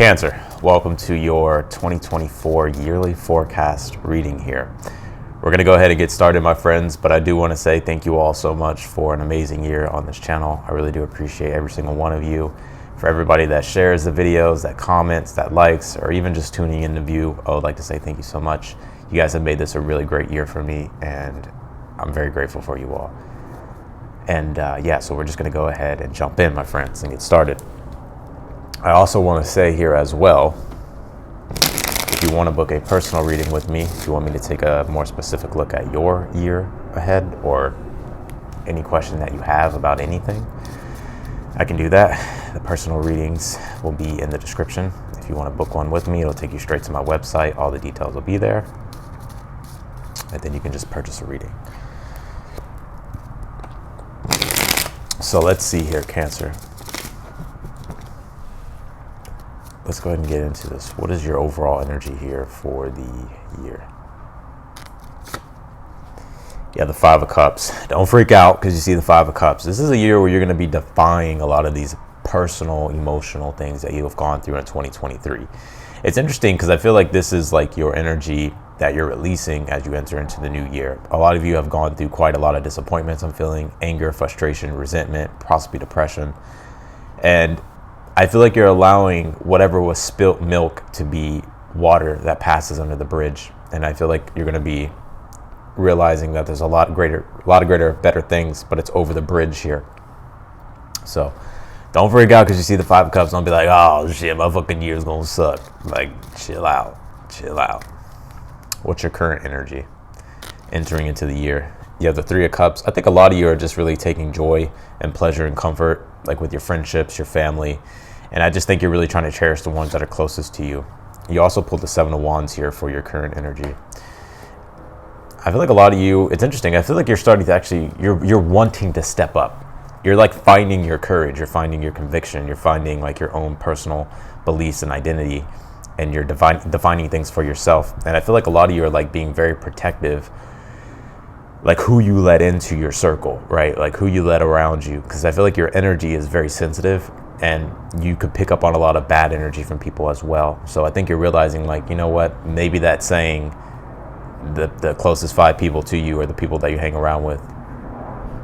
Cancer, welcome to your 2024 yearly forecast reading here. We're going to go ahead and get started, my friends, but I do want to say thank you all so much for an amazing year on this channel. I really do appreciate every single one of you. For everybody that shares the videos, that comments, that likes, or even just tuning in to view, I would like to say thank you so much. You guys have made this a really great year for me, and I'm very grateful for you all. And so we're just going to go ahead and jump in, my friends, and get started. I also want to say here as well, if you want to book a personal reading with me, if you want me to take a more specific look at your year ahead or any question that you have about anything, I can do that. The personal readings will be in the description. If you want to book one with me, it'll take you straight to my website. All the details will be there. And then you can just purchase a reading. So let's see here, Cancer. Let's go ahead and get into this. What is your overall energy here for the year? Yeah, the Five of Cups. Don't freak out because you see the Five of Cups. This is a year where you're going to be defying a lot of these personal, emotional things that you have gone through in 2023. It's interesting because I feel like this is like your energy that you're releasing as you enter into the new year. A lot of you have gone through quite a lot of disappointments. I'm feeling anger, frustration, resentment, possibly depression. And I feel like you're allowing whatever was spilt milk to be water that passes under the bridge. And I feel like you're going to be realizing that there's a lot greater, better things, but it's over the bridge here. So don't freak out because you see the Five of Cups. Don't be like, oh shit, my fucking year's going to suck. Like, chill out. What's your current energy entering into the year? You have the Three of Cups. I think a lot of you are just really taking joy and pleasure and comfort, like with your friendships, your family. And I just think you're really trying to cherish the ones that are closest to you. You also pulled the Seven of Wands here for your current energy. I feel like a lot of you, it's interesting. I feel like you're starting to actually, you're wanting to step up. You're like finding your courage. You're finding your conviction. You're finding like your own personal beliefs and identity. And you're defining things for yourself. And I feel like a lot of you are like being very protective, like who you let into your circle, right? Like who you let around you. Because I feel like your energy is very sensitive and you could pick up on a lot of bad energy from people as well. So I think you're realizing like, you know what, maybe that saying the closest 5 people to you are the people that you hang around with.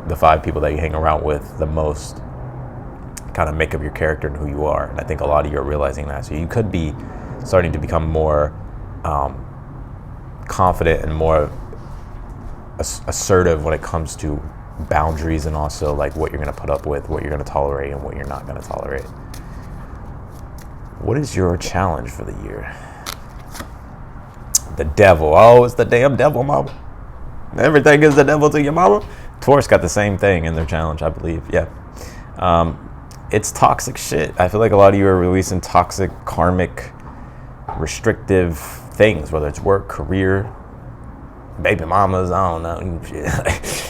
The 5 people that you hang around with the most kind of make up your character and who you are. And I think a lot of you are realizing that. So you could be starting to become more confident and more assertive when it comes to boundaries and also like what you're going to put up with, what you're going to tolerate, and what you're not going to tolerate. What is your challenge for the year? The devil. Oh, it's the damn devil, mama. Everything is the devil to your mama. Taurus got the same thing in their challenge, I believe. Yeah. It's toxic shit. I feel like a lot of you are releasing toxic, karmic, restrictive things, whether it's work, career, baby mamas, I don't know.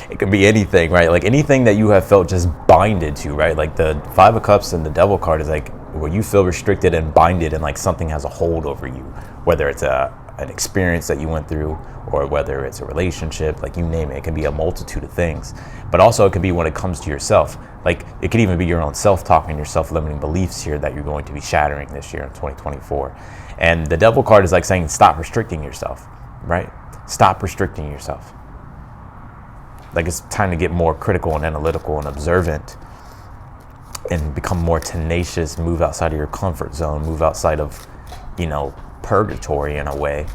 It could be anything, right? Like anything that you have felt just binded to, right? Like the Five of Cups and the Devil card is like where you feel restricted and binded and like something has a hold over you, whether it's an experience that you went through or whether it's a relationship, like you name it. It can be a multitude of things, but also it could be when it comes to yourself. Like it could even be your own self-talk and your self-limiting beliefs here that you're going to be shattering this year in 2024. And the Devil card is like saying, stop restricting yourself, right? Stop restricting yourself. Like it's time to get more critical and analytical and observant and become more tenacious, move outside of your comfort zone, move outside of, purgatory in a way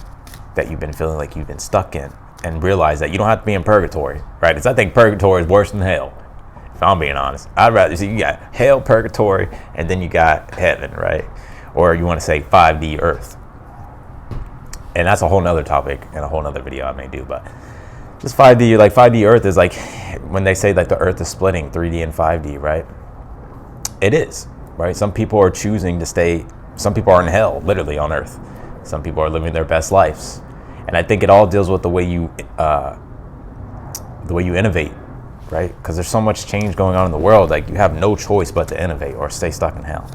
that you've been feeling like you've been stuck in, and realize that you don't have to be in purgatory, right? Because I think purgatory is worse than hell, if I'm being honest. I'd rather see you got hell, purgatory, and then you got heaven, right? Or you want to say 5D earth. And that's a whole nother topic and a whole nother video I may do, but just 5D, like 5D earth is like when they say that the earth is splitting 3D and 5D, right? It is, right? Some people are choosing to stay, some people are in hell, literally on earth. Some people are living their best lives. And I think it all deals with the way you innovate, right? Because there's so much change going on in the world, like you have no choice but to innovate or stay stuck in hell.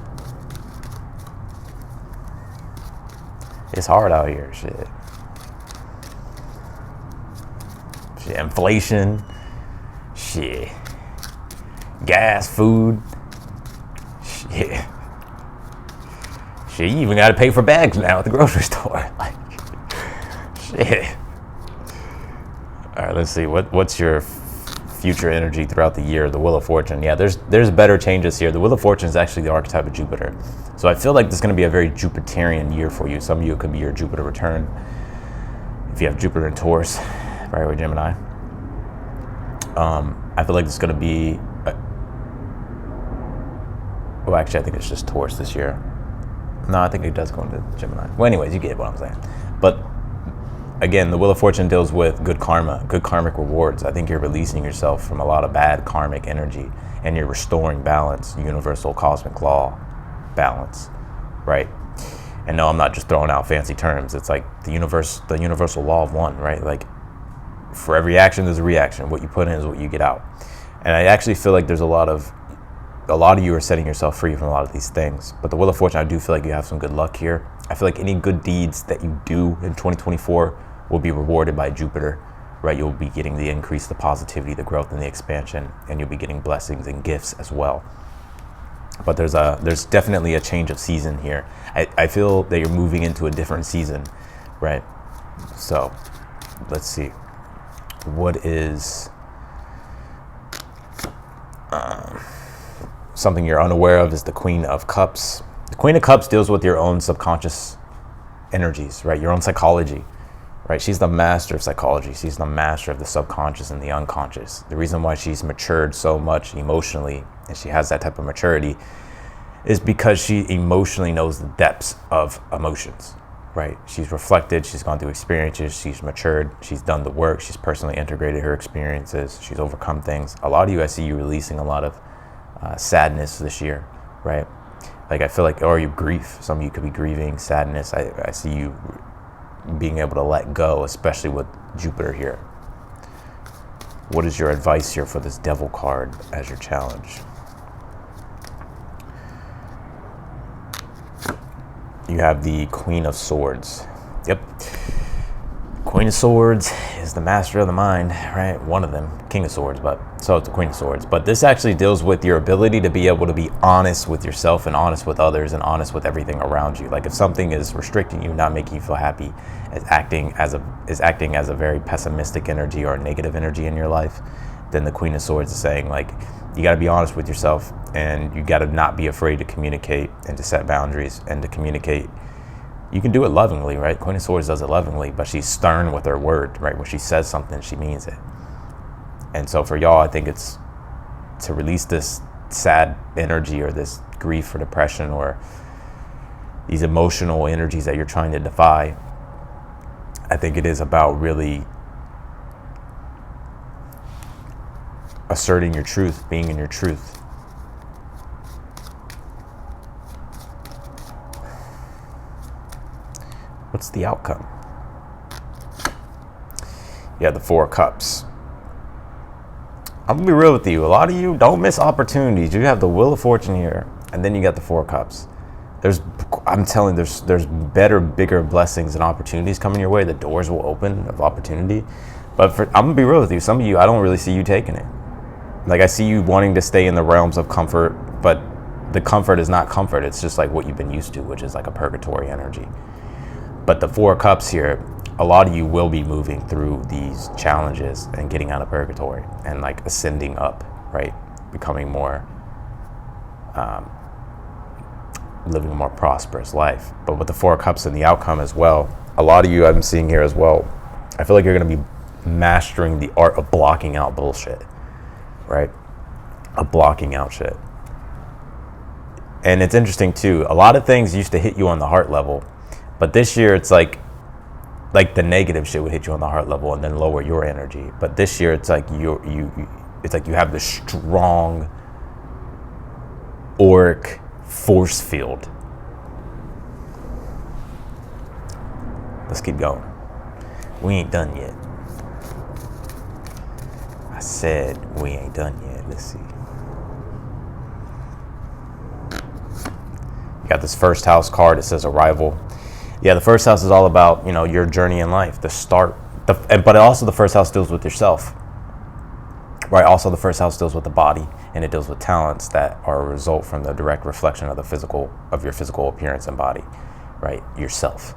It's hard out here, shit. Inflation, shit. Gas, food, shit. Shit, you even got to pay for bags now at the grocery store. Like, shit. All right, let's see. What's your future energy throughout the year? The Wheel of Fortune. Yeah, there's better changes here. The Wheel of Fortune is actually the archetype of Jupiter. So I feel like this is going to be a very Jupiterian year for you. Some of you, it could be your Jupiter return. If you have Jupiter in Taurus, right, or Gemini. I feel like it's going to be... well, actually, I think it's just Taurus this year. No, I think it does go into Gemini. Well, anyways, you get what I'm saying. But again, the Wheel of Fortune deals with good karma, good karmic rewards. I think you're releasing yourself from a lot of bad karmic energy, and you're restoring balance, universal cosmic law balance, right? And no, I'm not just throwing out fancy terms. It's like the universal law of one, right? Like, for every action, there's a reaction. What you put in is what you get out. And I actually feel like there's a lot of you are setting yourself free from a lot of these things. But the Wheel of Fortune, I do feel like you have some good luck here. I feel like any good deeds that you do in 2024 will be rewarded by Jupiter, right? You'll be getting the increase, the positivity, the growth, and the expansion, and you'll be getting blessings and gifts as well. But there's definitely a change of season here. I feel that you're moving into a different season, right? So let's see. What is something you're unaware of is the Queen of Cups. The Queen of Cups deals with your own subconscious energies, right? Your own psychology, right? She's the master of psychology. She's the master of the subconscious and the unconscious. The reason why she's matured so much emotionally, and she has that type of maturity, is because she emotionally knows the depths of emotions, right? She's reflected, she's gone through experiences, she's matured, she's done the work, she's personally integrated her experiences, she's overcome things. A lot of you, I see you releasing a lot of sadness this year, right? Like, I feel like, or you grief. Some of you could be grieving, sadness. I see you being able to let go, especially with Jupiter here. What is your advice here for this Devil card as your challenge? You have the Queen of Swords. Yep. Queen of Swords is the master of the mind, right? One of them, King of Swords, but so it's the Queen of Swords. But this actually deals with your ability to be able to be honest with yourself and honest with others and honest with everything around you. Like, if something is restricting you, not making you feel happy, is acting as a very pessimistic energy or a negative energy in your life, then the Queen of Swords is saying, like, you got to be honest with yourself, and you got to not be afraid to communicate and to set boundaries and to communicate. You can do it lovingly, right? Queen of Swords does it lovingly, but she's stern with her word, right? When she says something, she means it. And so for y'all, I think it's to release this sad energy or this grief or depression or these emotional energies that you're trying to defy. I think it is about really asserting your truth, being in your truth. What's the outcome? You have the Four of Cups. I'm gonna be real with you. A lot of you don't miss opportunities. You have the Wheel of Fortune here, and then you got the Four of Cups. I'm telling you, there's better, bigger blessings and opportunities coming your way. The doors will open of opportunity. But I'm gonna be real with you. Some of you, I don't really see you taking it. Like, I see you wanting to stay in the realms of comfort, but the comfort is not comfort. It's just like what you've been used to, which is like a purgatory energy. But the Four of Cups here, a lot of you will be moving through these challenges and getting out of purgatory and like ascending up, right? Becoming more, living a more prosperous life. But with the Four of Cups and the outcome as well, a lot of you I'm seeing here as well, I feel like you're going to be mastering the art of blocking out bullshit, right? Of blocking out shit. And it's interesting too, a lot of things used to hit you on the heart level, but this year it's like the negative shit would hit you on the heart level and then lower your energy. But this year it's like you have this strong auric force field. Let's keep going. We ain't done yet. I said we ain't done yet. Let's see. You got this first house card. It says arrival. Yeah, the first house is all about, your journey in life, the start. But also the first house deals with yourself, right? Also, the first house deals with the body, and it deals with talents that are a result from the direct reflection of your physical appearance and body, right? Yourself.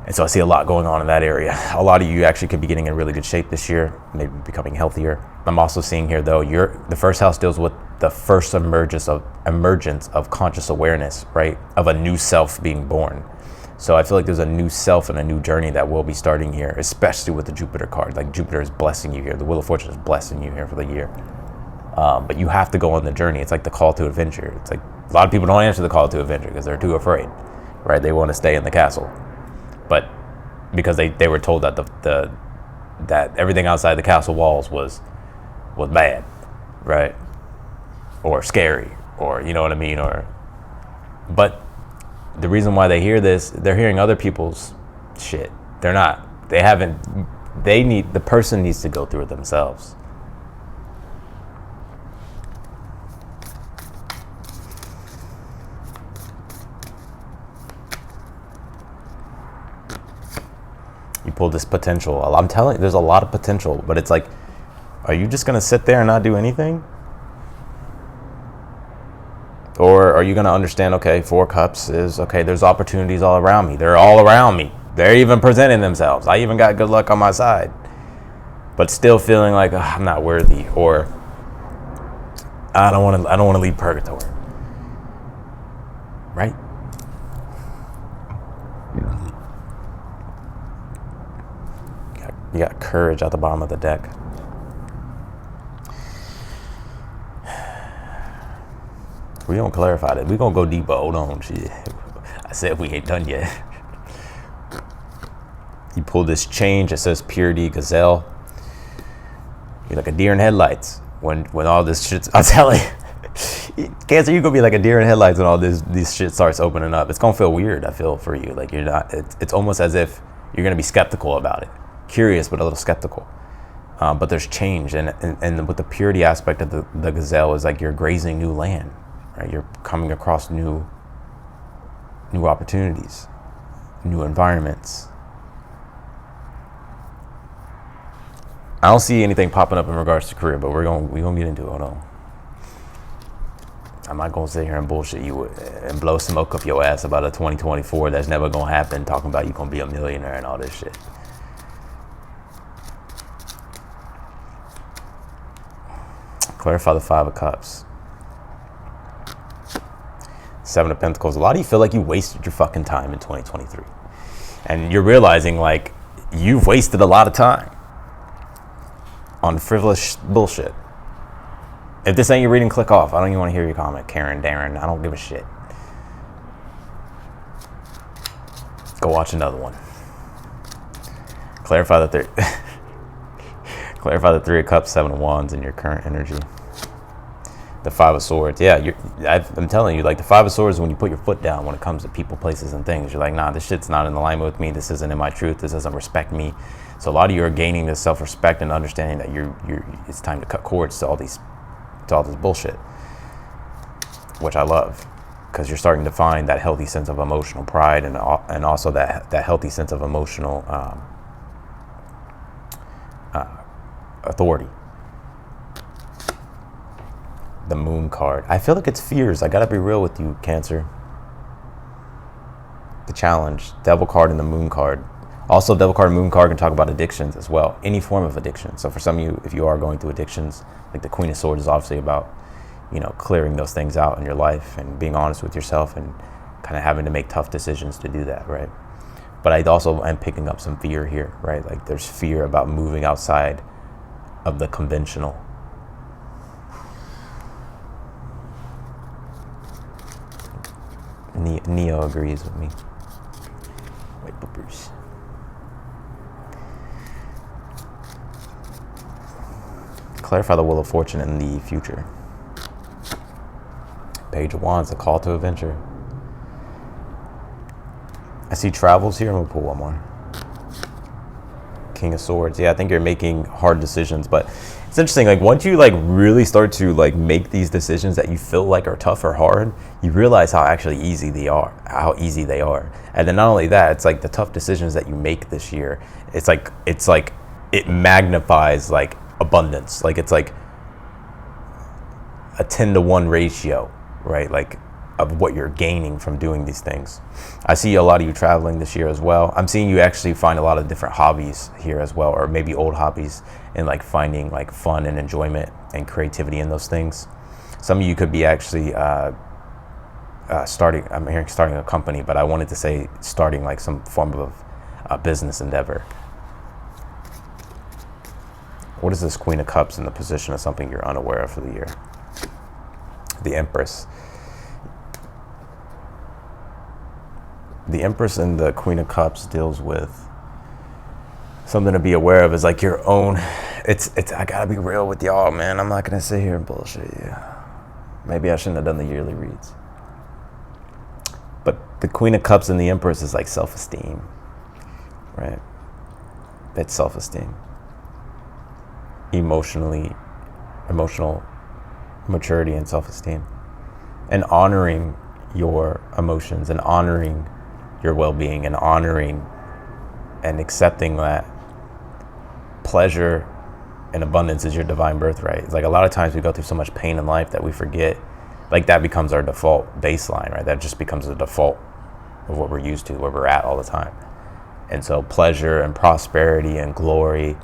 And so I see a lot going on in that area. A lot of you actually could be getting in really good shape this year, maybe becoming healthier. I'm also seeing here, though, the first house deals with the first emergence of conscious awareness, right? Of a new self being born. So I feel like there's a new self and a new journey that will be starting here, especially with the Jupiter card. Like Jupiter is blessing you here. The Wheel of Fortune is blessing you here for the year. But you have to go on the journey. It's like the call to adventure. It's like a lot of people don't answer the call to adventure because they're too afraid, right? They want to stay in the castle. But because they were told that that everything outside the castle walls was bad, right? Or scary, or you know what I mean? But the reason why they hear this, they're hearing other people's shit. The person needs to go through it themselves. You pull this potential. I'm telling you, there's a lot of potential, but it's like, are you just going to sit there and not do anything? Or are you going to understand, okay, 4 cups is, okay, there's opportunities all around me. They're all around me. They're even presenting themselves. I even got good luck on my side. But still feeling like, I'm not worthy, or I don't want to leave purgatory. Right? You got courage at the bottom of the deck. We gonna clarify that. We gonna go deeper. Hold on, shit. I said we ain't done yet. You pull this change. It says purity, gazelle. You're like a deer in headlights when all this shit's. I'm telling you, Cancer, you gonna be like a deer in headlights when all this shit starts opening up. It's gonna feel weird. I feel for you. Like you're not. It's almost as if you're gonna be skeptical about it. Curious, but a little skeptical. But there's change, and with the purity aspect of the gazelle is like you're grazing new land, right? You're coming across new opportunities, new environments. I don't see anything popping up in regards to career, but we're gonna get into it. Hold on. I'm not gonna sit here and bullshit you and blow smoke up your ass about a 2024 that's never gonna happen, talking about you gonna be a millionaire and all this shit. Clarify the 5 of Cups. 7 of Pentacles. A lot of you feel like you wasted your fucking time in 2023. And you're realizing like you've wasted a lot of time on frivolous bullshit. If this ain't your reading, click off. I don't even want to hear your comment, Karen, Darren. I don't give a shit. Go watch another one. Clarify the Clarify the 3 of Cups, 7 of Wands in your current energy. The 5 of Swords. Yeah, I'm telling you, like the 5 of Swords, when you put your foot down when it comes to people, places, and things, you're like, nah, this shit's not in alignment with me. This isn't in my truth. This doesn't respect me. So a lot of you are gaining this self-respect and understanding that it's time to cut cords to all this bullshit, which I love, because you're starting to find that healthy sense of emotional pride and also that healthy sense of emotional authority. The Moon card. I feel like it's fears. I gotta be real with you, Cancer. The Challenge. Devil card and the Moon card. Also, Devil card and Moon card can talk about addictions as well. Any form of addiction. So for some of you, if you are going through addictions, like the Queen of Swords is obviously about, clearing those things out in your life and being honest with yourself and kind of having to make tough decisions to do that, right? But I also am picking up some fear here, right? Like there's fear about moving outside of the conventional. Neo agrees with me. Wait, Bruce. Clarify the Wheel of Fortune in the future. Page of Wands, a call to adventure. I see travels here. I'm gonna pull one more. King of Swords. Yeah, I think you're making hard decisions, but it's interesting. Like once you really start to make these decisions that you feel like are tough or hard, you realize how actually easy they are. And then not only that, it's like the tough decisions that you make this year. It's like it magnifies abundance. Like it's like a 10-to-1 ratio, right? Like of what you're gaining from doing these things. I see a lot of you traveling this year as well. I'm seeing you actually find a lot of different hobbies here as well, or maybe old hobbies, and like finding like fun and enjoyment and creativity in those things. Some of you could be actually starting a company, but I wanted to say starting like some form of business endeavor. What is this Queen of Cups in the position of something you're unaware of for the year? The Empress. The Empress and the Queen of Cups deals with something to be aware of, is like your own, it's I gotta be real with y'all, man. I'm not gonna sit here and bullshit you. Maybe I shouldn't have done the yearly reads. But the Queen of Cups and the Empress is like self-esteem, right? It's self-esteem. Emotional maturity and self-esteem. And honoring your emotions and honoring your well-being and honoring and accepting that pleasure and abundance is your divine birthright. It's like a lot of times we go through so much pain in life that we forget, like that becomes our default baseline, right? That just becomes the default of what we're used to, where we're at all the time. And so pleasure and prosperity and glory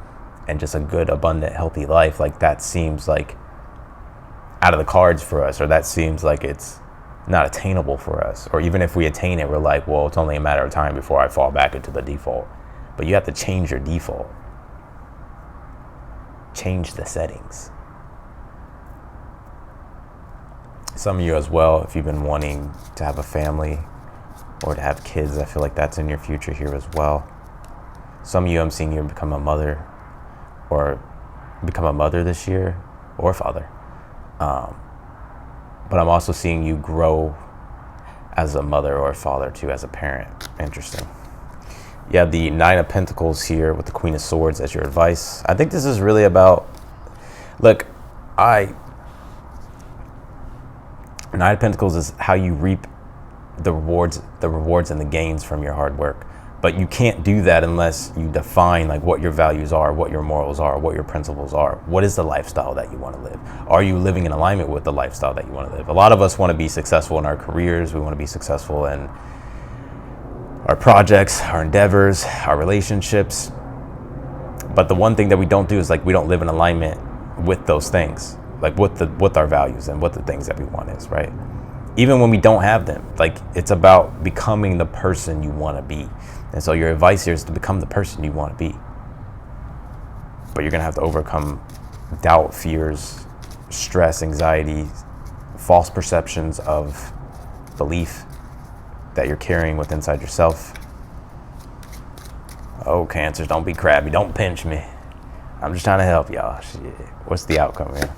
and just a good, abundant, healthy life, like that seems like out of the cards for us, or that seems like it's not attainable for us. Or even if we attain it, we're like, well, it's only a matter of time before I fall back into the default. But you have to change your default. Change the settings. Some of you as well, if you've been wanting to have a family or to have kids, I feel like that's in your future here as well. Some of you, I'm seeing you become a mother, or become a mother this year, or father. But I'm also seeing you grow as a mother or a father too, as a parent. Interesting. You have the Nine of Pentacles here with the Queen of Swords as your advice. I think this is really about, look, Nine of Pentacles is how you reap the rewards and the gains from your hard work. But you can't do that unless you define like what your values are, what your morals are, what your principles are. What is the lifestyle that you want to live? Are you living in alignment with the lifestyle that you want to live? A lot of us want to be successful in our careers. We want to be successful in our projects, our endeavors, our relationships. But the one thing that we don't do is like we don't live in alignment with those things, like what our values and what the things that we want is, right? Even when we don't have them, like it's about becoming the person you want to be. And so your advice here is to become the person you want to be. But you're going to have to overcome doubt, fears, stress, anxiety, false perceptions of belief that you're carrying with inside yourself. Oh, Cancers, don't be crabby. Don't pinch me. I'm just trying to help y'all. Shit. What's the outcome here?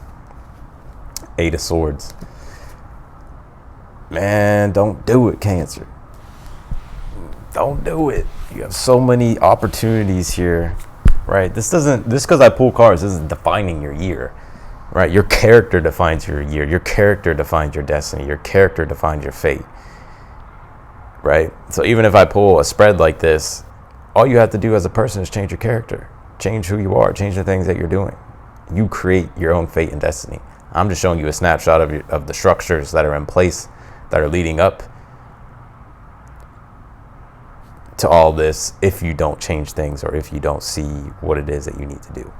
Eight of Swords. Man, don't do it, Cancer. Don't do it. You have so many opportunities here, right? This because I pull cards, this isn't defining your year, right? Your character defines your year. Your character defines your destiny. Your character defines your fate, right? So even if I pull a spread like this, all you have to do as a person is change your character, change who you are, change the things that you're doing. You create your own fate and destiny. I'm just showing you a snapshot of the structures that are in place that are leading up to all this if you don't change things or if you don't see what it is that you need to do.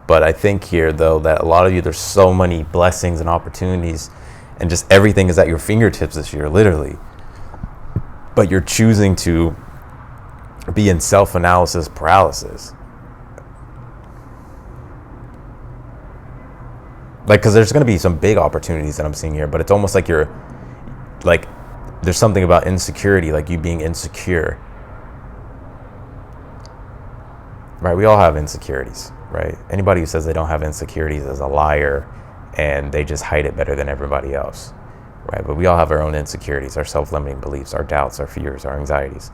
But I think here, though, that a lot of you, there's so many blessings and opportunities and just everything is at your fingertips this year, literally. But you're choosing to be in self-analysis paralysis. Like, because there's going to be some big opportunities that I'm seeing here, but it's almost like you're, like, there's something about insecurity, like you being insecure. Right? We all have insecurities, right? Anybody who says they don't have insecurities is a liar, and they just hide it better than everybody else, right? But we all have our own insecurities, our self-limiting beliefs, our doubts, our fears, our anxieties.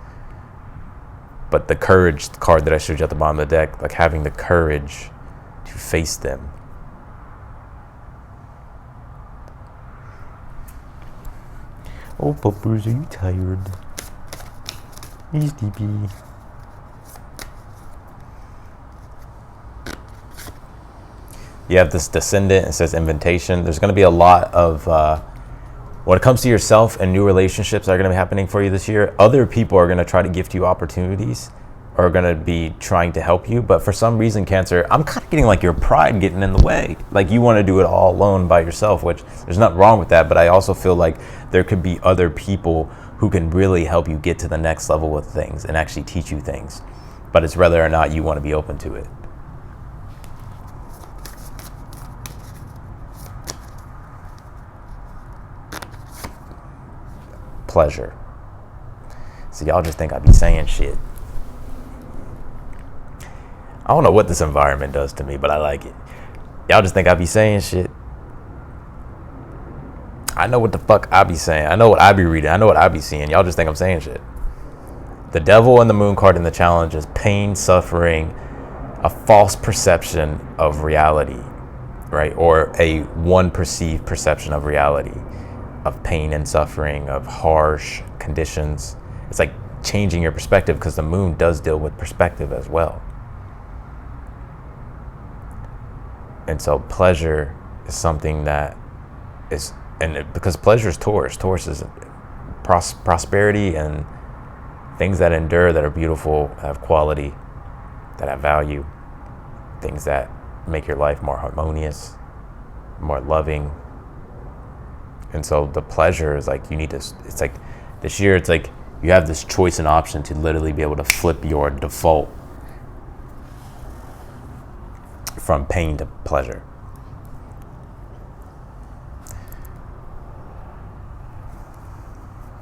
But the courage card that I showed you at the bottom of the deck, like having the courage to face them. Oh, puppers, are you tired? Are you sleepy? You have this descendant, it says invitation. There's going to be a lot of, when it comes to yourself and new relationships that are going to be happening for you this year, other people are going to try to gift you opportunities, are going to be trying to help you. But for some reason, Cancer, I'm kind of getting like your pride getting in the way. Like you want to do it all alone by yourself, which there's nothing wrong with that. But I also feel like there could be other people who can really help you get to the next level with things and actually teach you things. But it's whether or not you want to be open to it. Pleasure. So y'all just think I be saying shit. I don't know what this environment does to me, but I like it. Y'all just think I be saying shit. I know what the fuck I be saying. I know what I be reading. I know what I be seeing. Y'all just think I'm saying shit. The devil and the moon card in the challenge is pain, suffering, a false perception of reality, right? Or a one perceived perception of reality, of pain and suffering, of harsh conditions. It's like changing your perspective, because the moon does deal with perspective as well. And so pleasure is something that is, because pleasure is Taurus. Taurus is prosperity and things that endure, that are beautiful, have quality, that have value, things that make your life more harmonious, more loving. And so the pleasure is like, you need to, it's like this year, it's like you have this choice and option to literally be able to flip your default from pain to pleasure.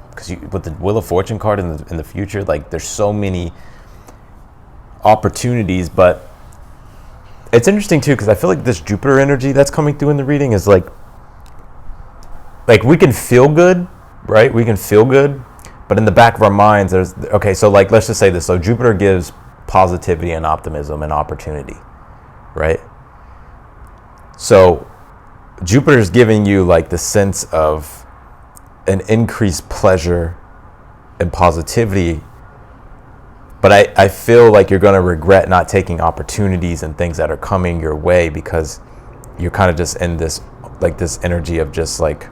Because with the Wheel of Fortune card in the future, like there's so many opportunities. But it's interesting too, because I feel like this Jupiter energy that's coming through in the reading is like we can feel good, right? We can feel good, but in the back of our minds, there's, okay, so like, let's just say this. So Jupiter gives positivity and optimism and opportunity, right? So Jupiter is giving you like the sense of an increased pleasure and positivity, but I feel like you're going to regret not taking opportunities and things that are coming your way, because you're kind of just in this, like this energy of just like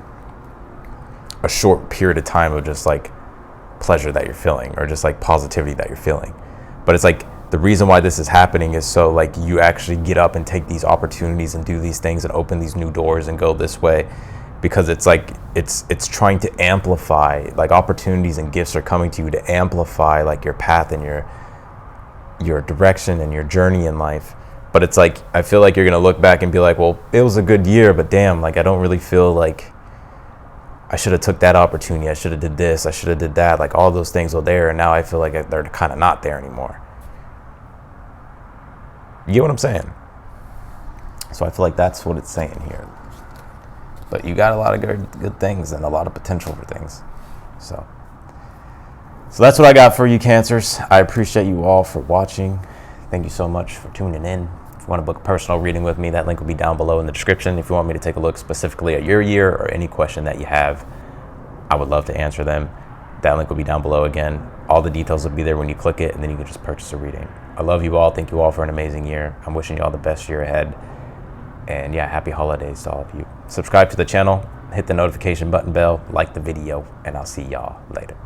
a short period of time of just like pleasure that you're feeling, or just like positivity that you're feeling. But it's like, the reason why this is happening is so like you actually get up and take these opportunities and do these things and open these new doors and go this way, because it's like it's trying to amplify, like opportunities and gifts are coming to you to amplify like your path and your direction and your journey in life. But it's like, I feel like you're gonna look back and be like, well, it was a good year, but damn, like I don't really feel like I should have took that opportunity. I should have did this. I should have did that. Like all those things were there, and now I feel like they're kind of not there anymore. You get what I'm saying? So I feel like that's what it's saying here. But you got a lot of good things and a lot of potential for things. So that's what I got for you, Cancers. I appreciate you all for watching. Thank you so much for tuning in. If you want to book a personal reading with me, that link will be down below in the description. If you want me to take a look specifically at your year or any question that you have, I would love to answer them. That link will be down below again. All the details will be there when you click it, and then you can just purchase a reading. I love you all. Thank you all for an amazing year. I'm wishing you all the best year ahead. And yeah, happy holidays to all of you. Subscribe to the channel, hit the notification button bell, like the video, and I'll see y'all later.